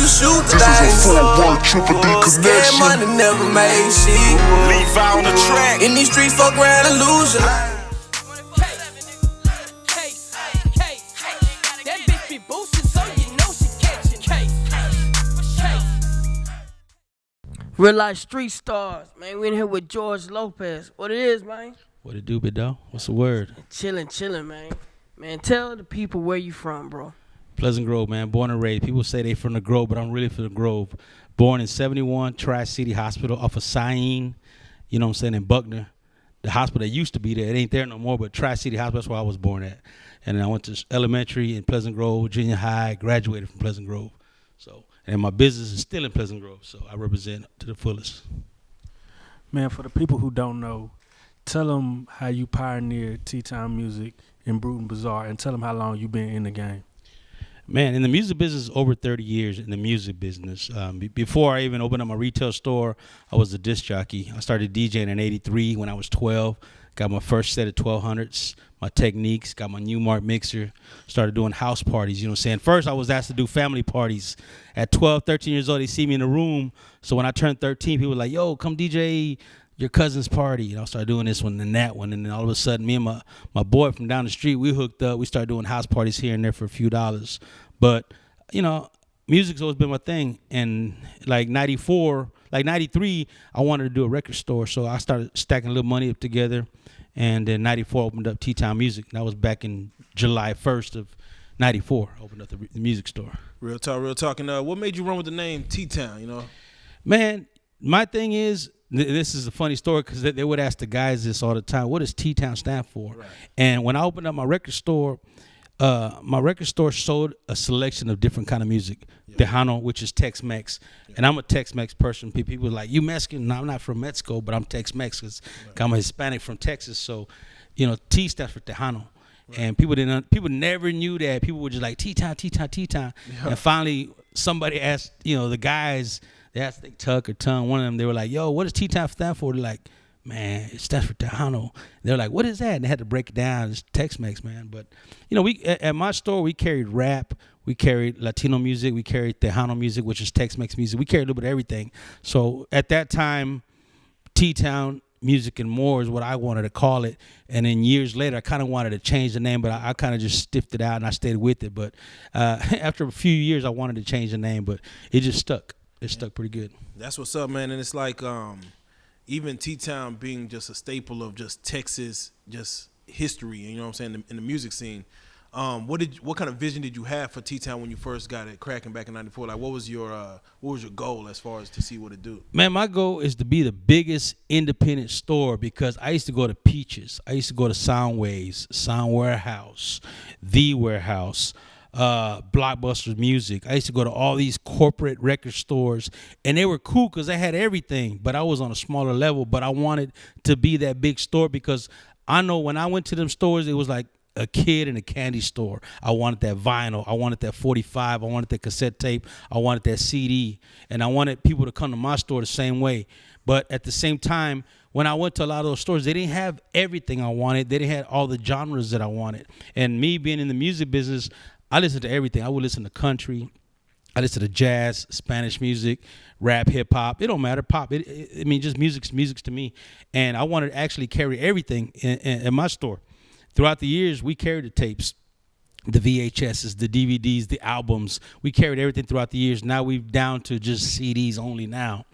shoot This is a things. full-work Triple D Scared connection. money never made shit. Leave out on the track. In these streets, fuck around and lose your life. That bitch be boosting, so you know she catching case. Reallyfe Street Stars, man. We in here with George Lopez. What it is, man? What it do, big dog? What's the word? Chillin', man. Man, tell the people where you from, bro. Pleasant Grove, man. Born and raised. People say they from the Grove, but I'm really from the Grove. Born in 71, Tri-City Hospital off of Syene, you know what I'm saying, in Buckner. The hospital that used to be there, it ain't there no more, but Tri-City Hospital, that's where I was born at. And then I went to elementary in Pleasant Grove, junior high, graduated from Pleasant Grove. So, and my business is still in Pleasant Grove, so I represent to the fullest. Man, for the people who don't know, tell them how you pioneered TTown music in Bruton Bazaar, and tell them how long you been in the game. Man, in the music business, over 30 years in the music business. Before I even opened up my retail store, I was a disc jockey. I started DJing in 83 when I was 12. Got my first set of 1200s, my techniques, got my Newmark mixer, started doing house parties, you know what I'm saying? First, I was asked to do family parties. At 12, 13 years old, they see me in the room. So when I turned 13, people were like, yo, come DJ your cousin's party. And I started doing this one and that one. And then all of a sudden, me and my boy from down the street, we hooked up. We started doing house parties here and there for a few dollars. But, you know, music's always been my thing. And like 94, like 93, I wanted to do a record store. So I started stacking a little money up together. And then 94 opened up TTown Music. That was back in July 1st of 94. I opened up the music store. Real talk. And what made you run with the name T-Town, you know? Man, my thing is, this is a funny story because they would ask the guys this all the time. What does T-Town stand for? Right. And when I opened up my record store sold a selection of different kind of music. Yeah. Tejano, which is Tex-Mex. Yeah. And I'm a Tex-Mex person. People are like, you Mexican? No, I'm not from Mexico, but I'm Tex-Mex because I'm a Hispanic from Texas. So, you know, T stands for Tejano. Right. And people never knew that. People were just like, T-Town. Yeah. And finally, somebody asked, you know, the guys, they asked Tuck or Tongue, one of them, they were like, yo, what does T-Town stand for? They're like, man, it stands for Tejano. They're like, what is that? And they had to break it down. It's Tex-Mex, man. But, you know, we at my store, we carried rap. We carried Latino music. We carried Tejano music, which is Tex-Mex music. We carried a little bit of everything. So at that time, T-Town Music and More is what I wanted to call it. And then years later, I kind of wanted to change the name, but I kind of just stiffed it out and I stayed with it. But after a few years, I wanted to change the name, but it just stuck. It stuck pretty good. That's what's up, man. And it's like even T-Town being just a staple of just Texas, just history, you know what I'm saying, in the music scene. What kind of vision did you have for T-Town when you first got it cracking back in '94? Like, what was your goal as far as to see what it do? Man, my goal is to be the biggest independent store because I used to go to Peaches. I used to go to Soundwaves, Sound Warehouse, The Warehouse, Blockbuster Music. I used to go to all these corporate record stores, and they were cool because they had everything, but I was on a smaller level. But I wanted to be that big store because I know when I went to them stores, it was like a kid in a candy store. I wanted that vinyl. I wanted that 45. I wanted that cassette tape. I wanted that CD. And I wanted people to come to my store the same way. But at the same time, when I went to a lot of those stores, they didn't have everything I wanted. They didn't have all the genres that I wanted. And me being in the music business, I listened to everything. I would listen to country. I listen to jazz, Spanish music, rap, hip hop. It don't matter. Pop. I mean, just music's to me. And I wanted to actually carry everything in my store. Throughout the years, we carried the tapes, the VHSs, the DVDs, the albums. We carried everything throughout the years. Now we've down to just CDs only now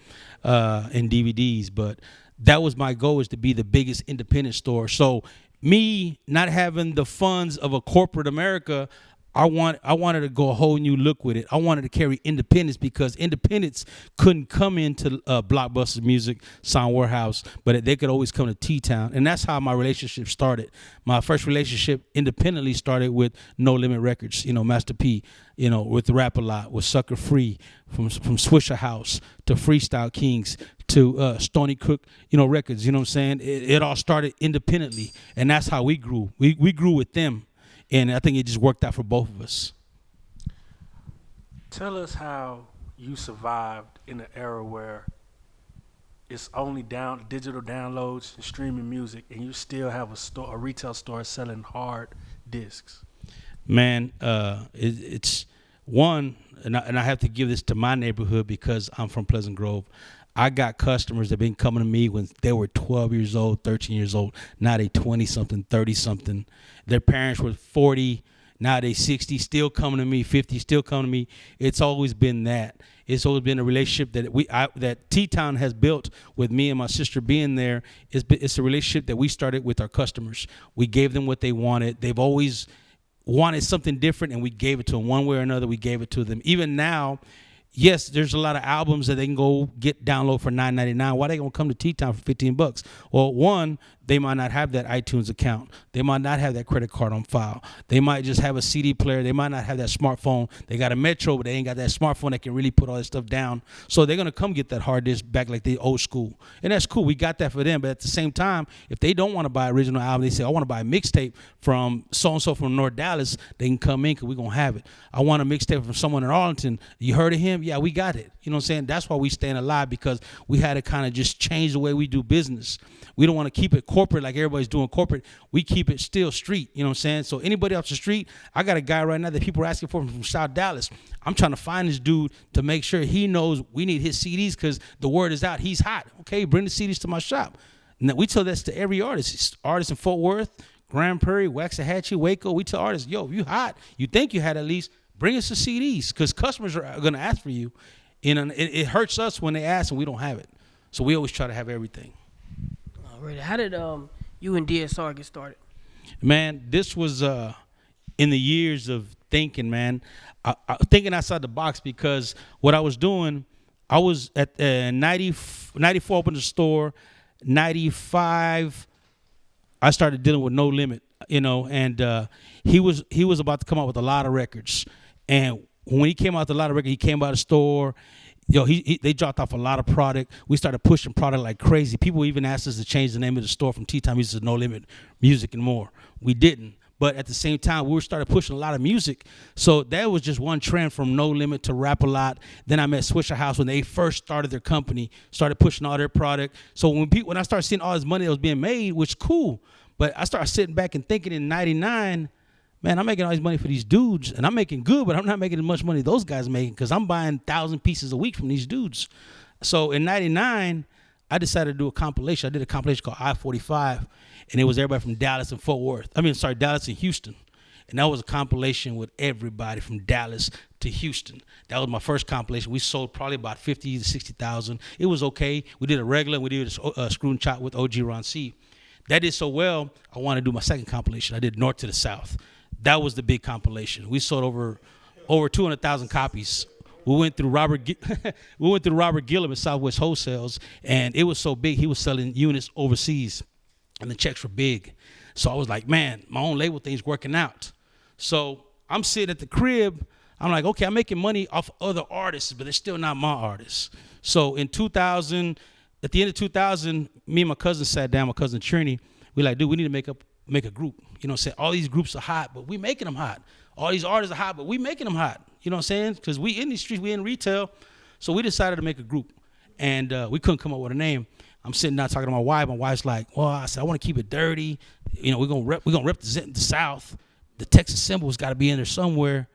and DVDs. But that was my goal, is to be the biggest independent store. So me not having the funds of a corporate America, I wanted to go a whole new look with it. I wanted to carry independence because independents couldn't come into Blockbuster Music, Sound Warehouse, but they could always come to T-Town. And that's how my relationship started. My first relationship independently started with No Limit Records, you know, Master P, you know, with Rap A Lot, with Sucker Free, from Swisher House to Freestyle Kings to Stony Crook, you know, records, you know what I'm saying? It all started independently, and that's how we grew. We grew with them. And I think it just worked out for both of us. Tell us how you survived in an era where it's only digital downloads and streaming music, and you still have a retail store selling hard discs. Man, it's one. and I have to give this to my neighborhood because I'm from Pleasant Grove. I got customers that have been coming to me when they were 12 years old, 13 years old. Now they 20-something, 30-something. Their parents were 40. Now they 60, still coming to me, 50, still coming to me. It's always been that. It's always been a relationship that TTown has built with me and my sister being there. It's a relationship that we started with our customers. We gave them what they wanted. They've always wanted something different, and we gave it to them one way or another. We gave it to them. Even now, yes, there's a lot of albums that they can go download for $9.99. Why they gonna come to T-Town for $15? Well, one, they might not have that iTunes account. They might not have that credit card on file. They might just have a CD player. They might not have that smartphone. They got a Metro, but they ain't got that smartphone that can really put all this stuff down. So they're gonna come get that hard disk back like the old school, and that's cool. We got that for them. But at the same time, if they don't want to buy original album, they say, I want to buy a mixtape from so and so from North Dallas. They can come in because we're gonna have it. I want a mixtape from someone in Arlington. You heard of him? Yeah, we got it. You know what I'm saying? That's why we staying alive, because we had to kind of just change the way we do business. We don't want to keep it corporate like everybody's doing corporate. We keep it still street. You know what I'm saying? So anybody off the street, I got a guy right now that people are asking for from South Dallas. I'm trying to find this dude to make sure he knows we need his CDs because the word is out. He's hot. Okay, bring the CDs to my shop. Now, we tell this to every artist. Artists in Fort Worth, Grand Prairie, Waxahachie, Waco. We tell artists, yo, you hot. You think you had at least, bring us the CDs because customers are going to ask for you. And it hurts us when they ask and we don't have it. So we always try to have everything. Alright, how did you and DSR get started? Man, this was in the years of thinking, man. I thinking outside the box, because what I was doing, I was at 94 opened the store, 95 I started dealing with No Limit, you know, and he was about to come out with a lot of records, and when he came out with a lot of records, he came out of the store. Yo, they dropped off a lot of product. We started pushing product like crazy. People even asked us to change the name of the store from T-Town Music to No Limit Music and More. We didn't. But at the same time, we started pushing a lot of music. So that was just one trend from No Limit to Rap A Lot. Then I met Swisher House when they first started their company, started pushing all their product. So when I started seeing all this money that was being made, which is cool, but I started sitting back and thinking in 99, man, I'm making all this money for these dudes, and I'm making good, but I'm not making as much money those guys making because I'm buying 1,000 pieces a week from these dudes. So in 99, I decided to do a compilation. I did a compilation called I-45, and it was everybody from Dallas and Dallas and Houston. And that was a compilation with everybody from Dallas to Houston. That was my first compilation. We sold probably about 50 to 60,000. It was okay. We did a regular, and we did a screw and chop with OG Ron C. That did so well, I wanted to do my second compilation. I did North to the South. That was the big compilation. We sold over 200,000 copies. We went through Robert Gillum at Southwest Wholesales, and it was so big he was selling units overseas, and the checks were big. So I was like, man, my own label thing's working out. So I'm sitting at the crib. I'm like, okay, I'm making money off other artists, but they're still not my artists. So in 2000, at the end of 2000, me and my cousin sat down, my cousin Trini. We like, dude, we need to make a group. You know what I'm saying? All these groups are hot, but we making them hot. All these artists are hot, but we making them hot. You know what I'm saying? Because we in these streets, we in retail. So we decided to make a group, and we couldn't come up with a name. I'm sitting down talking to my wife. My wife's like, well, I said, I want to keep it dirty. You know, we're gonna represent the South. The Texas symbol's got to be in there somewhere.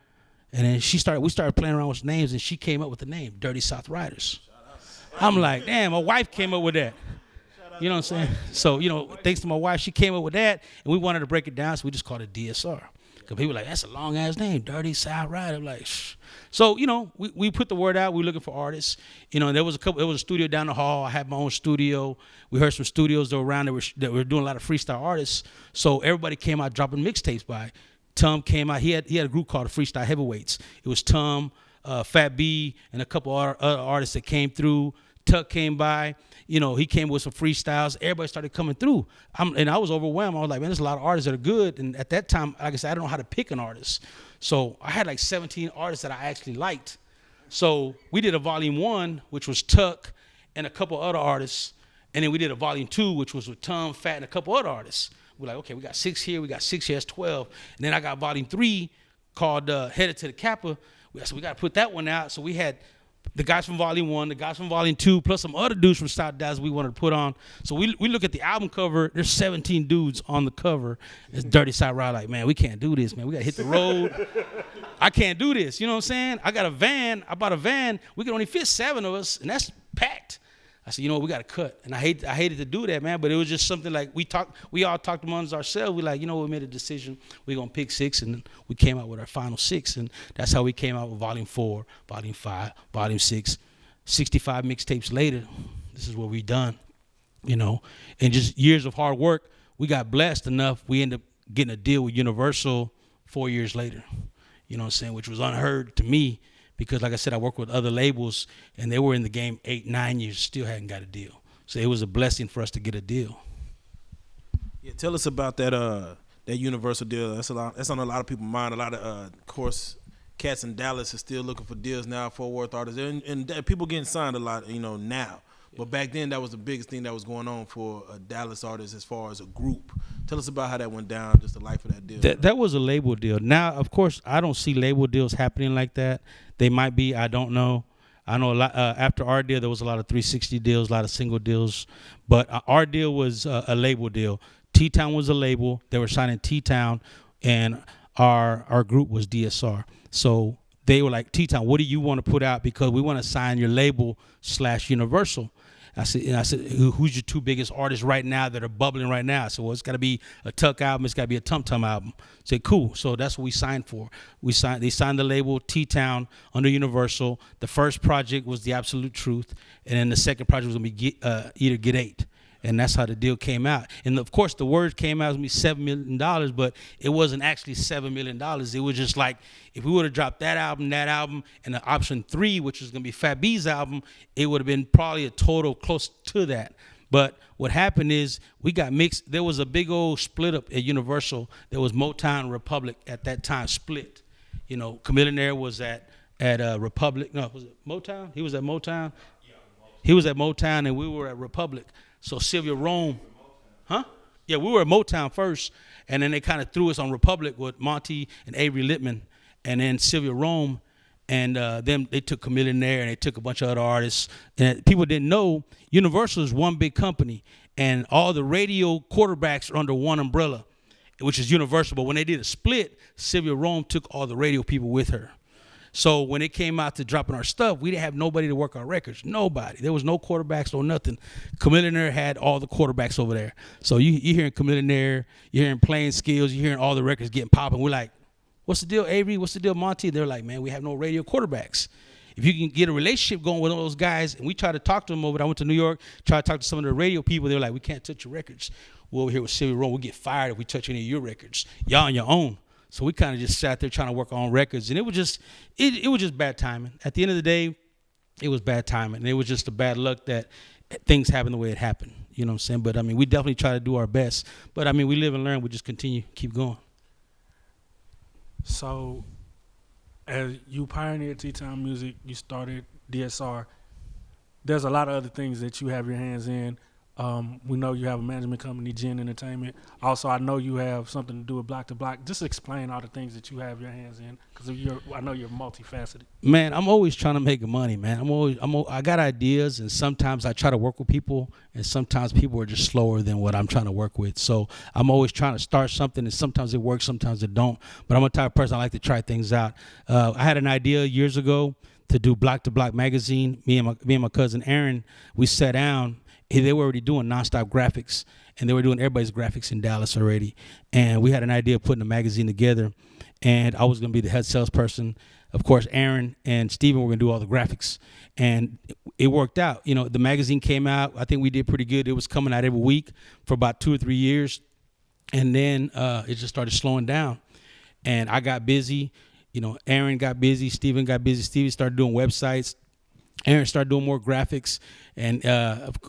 And then we started playing around with names, and she came up with the name, Dirty South Riders. I'm like, damn, my wife came up with that. You know what I'm saying? So, you know, thanks to my wife, she came up with that, and we wanted to break it down, so we just called it DSR. Because people were like, that's a long-ass name, Dirty South Rider. I'm like, shh. So, you know, we put the word out. We were looking for artists. You know, there was a studio down the hall. I had my own studio. We heard some studios that were around that were doing a lot of freestyle artists. So everybody came out dropping mixtapes by. Tom came out. He had a group called the Freestyle Heavyweights. It was Tom, Fat B, and a couple other artists that came through. Tuck came by. You know, he came with some freestyles. Everybody started coming through. And I was overwhelmed. I was like, man, there's a lot of artists that are good. And at that time, like I said, I don't know how to pick an artist. So I had like 17 artists that I actually liked. So we did a volume 1, which was Tuck and a couple other artists. And then we did a volume 2, which was with Tom, Fat, and a couple other artists. We're like, okay, we got 6 here, we got 6 here, that's 12. And then I got volume 3 called Headed to the Kappa. So we got to put that one out. So we had the guys from volume 1, the guys from volume 2, plus some other dudes from South Dallas we wanted to put on. So we look at the album cover, there's 17 dudes on the cover. It's Dirty South Ride, like, man, we can't do this, man. We got to hit the road. I can't do this. You know what I'm saying? I got a van. I bought a van. We can only fit 7 of us, and that's packed. I said, you know what, we got to cut. And I hated to do that, man, but it was just something like we all talked amongst ourselves. We like, you know, we made a decision. We're going to pick 6, and we came out with our final 6, and that's how we came out with Volume 4, Volume 5, Volume 6. 65 mixtapes later, this is what we done, you know. And just years of hard work, we got blessed enough. We ended up getting a deal with Universal 4 years later, you know what I'm saying, which was unheard to me because, like I said, I worked with other labels, and they were in the game 8, 9 years, still hadn't got a deal. So it was a blessing for us to get a deal. Yeah, tell us about that Universal deal. That's on a lot of people's mind. A lot of course, cats in Dallas are still looking for deals now, Fort Worth artists, and people getting signed a lot, you know, now. But back then, that was the biggest thing that was going on for a Dallas artist as far as a group. Tell us about how that went down, just the life of that deal. That was a label deal. Now, of course, I don't see label deals happening like that. They might be. I don't know. I know a lot, after our deal, there was a lot of 360 deals, a lot of single deals. But our deal was a label deal. TTown was a label. They were signing TTown, and our group was DSR. So they were like, TTown, what do you want to put out? Because we want to sign your label / Universal. I said, who's your 2 biggest artists right now that are bubbling right now? I said, well, it's got to be a Tuck album. It's got to be a Tum Tum album. I said, cool. So that's what we signed for. They signed the label TTown under Universal. The first project was The Absolute Truth, and then the second project was going to be either Get 8. And that's how the deal came out. And of course, the word came out, it was going to be $7 million, but it wasn't actually $7 million. It was just like, if we would have dropped that album, and the option 3, which was going to be Fat B's album, it would have been probably a total close to that. But what happened is we got mixed. There was a big old split up at Universal. There was Motown and Republic at that time split. You know, Chamillionaire was at Republic. No, was it Motown? He was at Motown? He was at Motown, and we were at Republic. So Sylvia Rome, huh? Yeah, we were at Motown first, and then they kind of threw us on Republic with Monty and Avery Littman, and then Sylvia Rome, and then they took Chamillionaire, and they took a bunch of other artists. And people didn't know Universal is one big company, and all the radio quarterbacks are under one umbrella, which is Universal. But when they did a split, Sylvia Rome took all the radio people with her. So when it came out to dropping our stuff, we didn't have nobody to work our records. Nobody. There was no quarterbacks, no nothing. Chamillionaire had all the quarterbacks over there. So you're hearing Chamillionaire, you're hearing Playing Skills, you're hearing all the records getting popping. We're like, what's the deal, Avery? What's the deal, Monty? They're like, man, we have no radio quarterbacks. If you can get a relationship going with all those guys, and we tried to talk to them over there. I went to New York, tried to talk to some of the radio people. They were like, we can't touch your records. We're over here with Sylvia Rome. We'll get fired if we touch any of your records. Y'all on your own. So we kind of just sat there trying to work on records, and it was just bad timing. At the end of the day, it was bad timing, and it was just a bad luck that things happened the way it happened. You know what I'm saying? But I mean, we definitely try to do our best. But I mean, we live and learn. We just keep going. So, as you pioneered TTown music, you started DSR. There's a lot of other things that you have your hands in. We know you have a management company, Gen Entertainment. Also, I know you have something to do with Block to Block. Just explain all the things that you have your hands in, because I know you're multifaceted. Man, I'm always trying to make money, man. I got ideas, and sometimes I try to work with people, and sometimes people are just slower than what I'm trying to work with. So I'm always trying to start something, and sometimes it works, sometimes it don't. But I'm a type of person, I like to try things out. I had an idea years ago to do Block to Block magazine. Me and my cousin Aaron, we sat down. They were already doing nonstop graphics, and they were doing everybody's graphics in Dallas already. And we had an idea of putting a magazine together, and I was going to be the head salesperson. Of course, Aaron and Steven were going to do all the graphics, and it worked out. You know, the magazine came out. I think we did pretty good. It was coming out every week for about 2 or 3 years, and then it just started slowing down. And I got busy. You know, Aaron got busy. Steven got busy. Steven started doing websites. Aaron started doing more graphics, and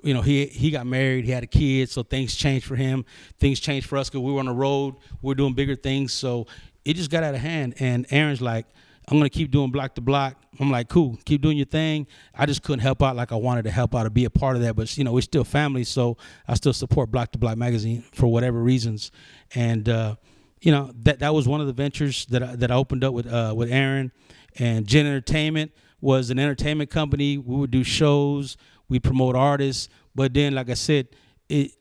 you know, he got married, he had a kid, so things changed for him. Things changed for us because we were on the road, we were doing bigger things, so it just got out of hand. And Aaron's like, I'm gonna keep doing Block to Block. I'm like, cool, keep doing your thing. I just couldn't help out like I wanted to help out or be a part of that, but you know, we're still family, so I still support Block to Block magazine for whatever reasons. And you know, that was one of the ventures that I opened up with Aaron. And Gen Entertainment was an entertainment company. We would do shows, we promote artists, but then, like I said,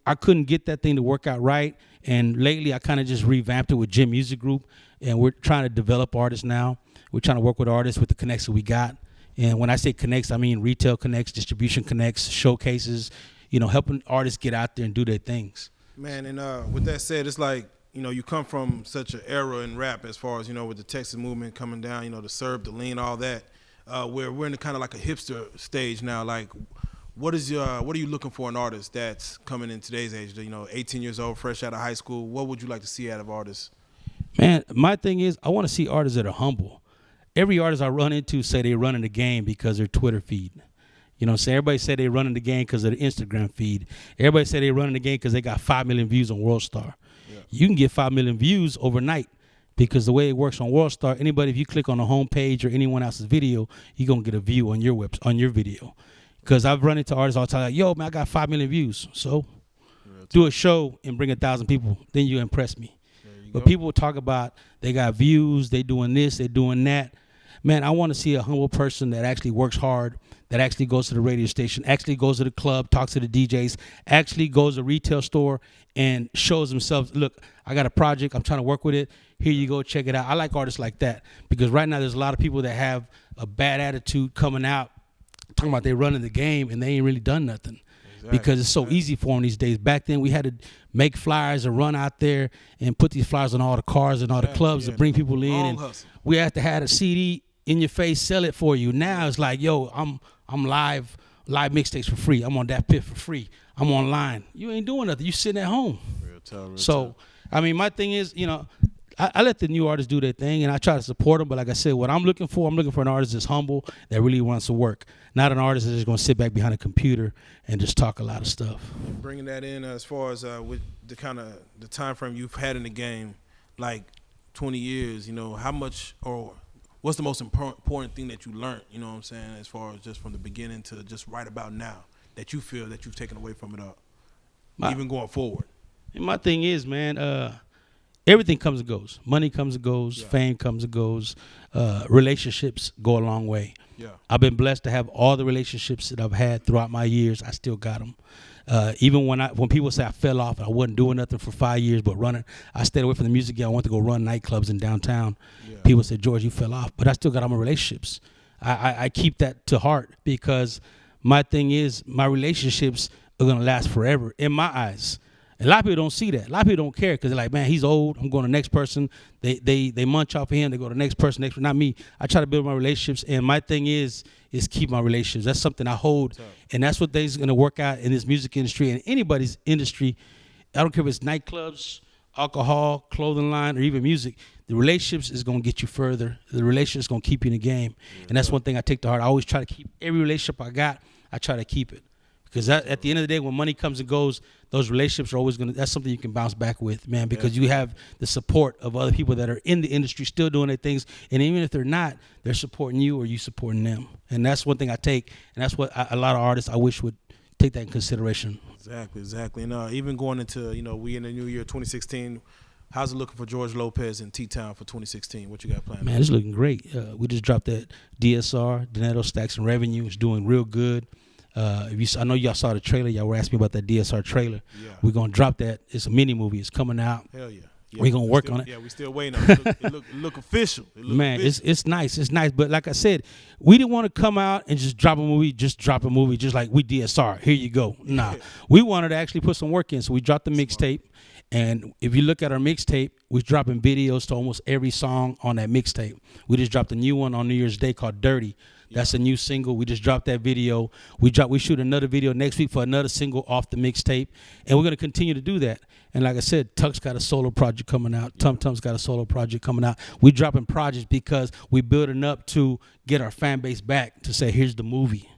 I couldn't get that thing to work out right. And lately, I kind of just revamped it with Gen Music Group, and we're trying to develop artists now. We're trying to work with artists with the connects that we got. And when I say connects, I mean retail connects, distribution connects, showcases, helping artists get out there and do their things. Man, and with that said, it's like, you come from such an era in rap as far as, with the Texas movement coming down, the Serb, the lean, all that, where we're in kind of like a hipster stage now. Like, what are you looking for in an artist that's coming in today's age, 18 years old, fresh out of high school? What would you like to see out of artists? Man, my thing is I want to see artists that are humble. Every artist I run into say they run in the game because of their Twitter feed. So everybody say they run in the game because of their Instagram feed. Everybody say they run in the game because they got 5 million views on WorldStar. Yeah. You can get 5 million views overnight because the way it works on WorldStar, anybody, if you click on the homepage or anyone else's video, you're going to get a view on your video. Because I've run into artists all the time like, yo, man, I got 5 million views. So do a show and bring 1,000 people. Then you impress me. But people talk about they got views, they doing this, they doing that. Man, I want to see a humble person that actually works hard, that actually goes to the radio station, actually goes to the club, talks to the DJs, actually goes to a retail store and shows themselves, look, I got a project, I'm trying to work with it. Here you go, check it out. I like artists like that because right now there's a lot of people that have a bad attitude coming out, talking about they running the game and they ain't really done nothing. Exactly. Because it's so easy for them these days. Back then we had to make flyers and run out there and put these flyers on all the cars and all the clubs to bring people in. And we have to have a CD in your face, sell it for you. Now it's like, yo, I'm live mixtapes for free. I'm on that pit for free. I'm online. You ain't doing nothing. You sitting at home. Real so, I mean, my thing is, I let the new artists do their thing, and I try to support them. But like I said, what I'm looking for an artist that's humble, that really wants to work, not an artist that's just going to sit back behind a computer and just talk a lot of stuff. Bringing that in as far as with the kind of the time frame you've had in the game, like 20 years, how much or what's the most important thing that you learned, as far as just from the beginning to just right about now that you feel that you've taken away from it all, even going forward? And my thing is, man, everything comes and goes. Money comes and goes. Yeah. Fame comes and goes. Relationships go a long way. Yeah. I've been blessed to have all the relationships that I've had throughout my years. I still got them. Even when people say I fell off and I wasn't doing nothing for 5 years but running, I stayed away from the music. I went to go run nightclubs in downtown. Yeah. People said, George, you fell off. But I still got all my relationships. I keep that to heart because my thing is my relationships are going to last forever in my eyes. And a lot of people don't see that. A lot of people don't care because they're like, man, he's old. I'm going to the next person. They munch off of him. They go to the next person. Not me. I try to build my relationships. And my thing is keep my relationships. That's something I hold. And that's what they's going to work out in this music industry and anybody's industry. I don't care if it's nightclubs, alcohol, clothing line, or even music. The relationships is going to get you further. The relationship is going to keep you in the game. And that's one thing I take to heart. I always try to keep every relationship I got. I try to keep it. Because at the end of the day, when money comes and goes, those relationships are always that's something you can bounce back with, man, because you have the support of other people that are in the industry still doing their things. And even if they're not, they're supporting you or you supporting them. And that's one thing I take. And that's what a lot of artists I wish would take that in consideration. Exactly. And even going into, we in the new year 2016, how's it looking for George Lopez and TTown for 2016? What you got planned? Man, it's looking great. We just dropped that DSR, Donato Stacks and Revenue. It's doing real good. I know y'all saw the trailer. Y'all were asking me about that DSR trailer. Yeah. We're going to drop that. It's a mini movie. It's coming out. Hell yeah. We're going to work on it. Yeah, we're still waiting on it. It look official. Man, it's nice. It's nice. But like I said, we didn't want to come out and just drop a movie just like we DSR. Here you go. Nah. We wanted to actually put some work in. So we dropped the mixtape. And if you look at our mixtape, we're dropping videos to almost every song on that mixtape. We just dropped a new one on New Year's Day called Dirty. That's a new single. We just dropped that video. We shoot another video next week for another single off the mixtape. And we're going to continue to do that. And like I said, Tuck's got a solo project coming out. Tum Tum's got a solo project coming out. We dropping projects because we building up to get our fan base back to say, here's the movie.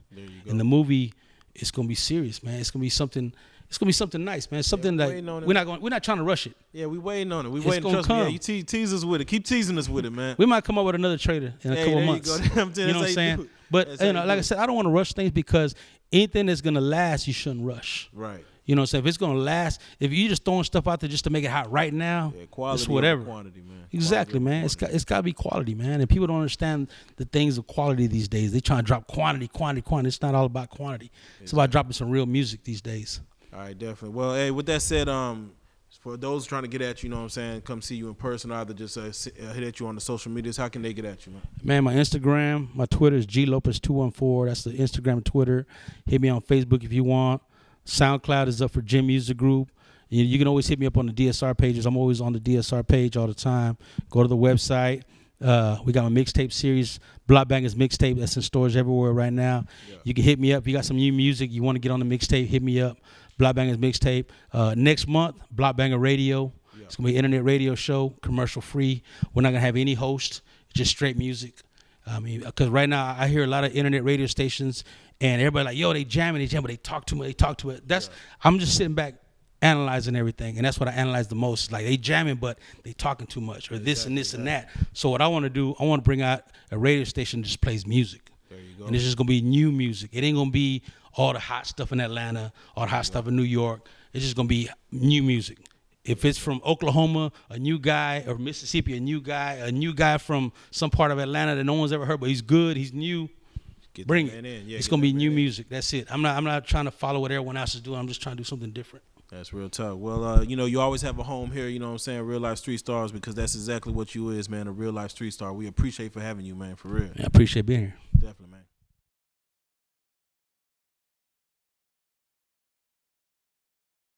And the movie, it's going to be serious, man. It's going to be something. It's gonna be something nice, man. Something that we're not trying to rush it. Yeah, we waiting on it. We waiting. Trust me. Yeah, you tease us with it. Keep teasing us with it, man. We might come up with another trailer in a couple months. You know what I'm saying? But like I said, I don't want to rush things because anything that's gonna last, you shouldn't rush. Right. You know what I'm saying? If it's gonna last, if you just throwing stuff out there just to make it hot right now, quality, it's whatever. Quantity, man. Exactly, man. It's got to be quality, man. And people don't understand the things of quality these days. They trying to drop quantity. It's not all about quantity. It's about dropping some real music these days. All right, definitely. Well, hey, with that said, For those trying to get at you, know what I'm saying, come see you in person, or either just hit at you on the social medias. How can they get at you, man? Man, my Instagram, my Twitter is glopez214. That's the Instagram and Twitter. Hit me on Facebook if you want. SoundCloud is up for Gym Music Group. You can always hit me up on the DSR pages. I'm always on the DSR page all the time. Go to the website. We got my mixtape series, Block Bangers Mixtape. That's in stores everywhere right now. Yeah. You can hit me up. If you got some new music, you want to get on the mixtape, hit me up. Block Bangers Mixtape. Next month, Block Banger Radio. Yeah. It's going to be an internet radio show, commercial free. We're not going to have any host, just straight music. I mean, because right now I hear a lot of internet radio stations and everybody like, yo, they jamming, but they talk too much, That's, yeah. I'm just sitting back analyzing everything, and that's what I analyze the most. Like, they jamming, but they talking too much, or this and this and that. So what I want to do, I want to bring out a radio station that just plays music. There you go. And it's just going to be new music. It ain't going to be all the hot stuff in Atlanta, all the hot stuff in New York. It's just going to be new music. If it's from Oklahoma, a new guy, or Mississippi, a new guy from some part of Atlanta that no one's ever heard, but he's good, he's new, bring it. Yeah, it's going to be new music. That's it. I'm not trying to follow what everyone else is doing. I'm just trying to do something different. That's real tough. Well, you always have a home here, you know what I'm saying, Real Life Street Stars, because that's exactly what you is, man, a real life street star. We appreciate for having you, man, for real. I appreciate being here. Definitely, man.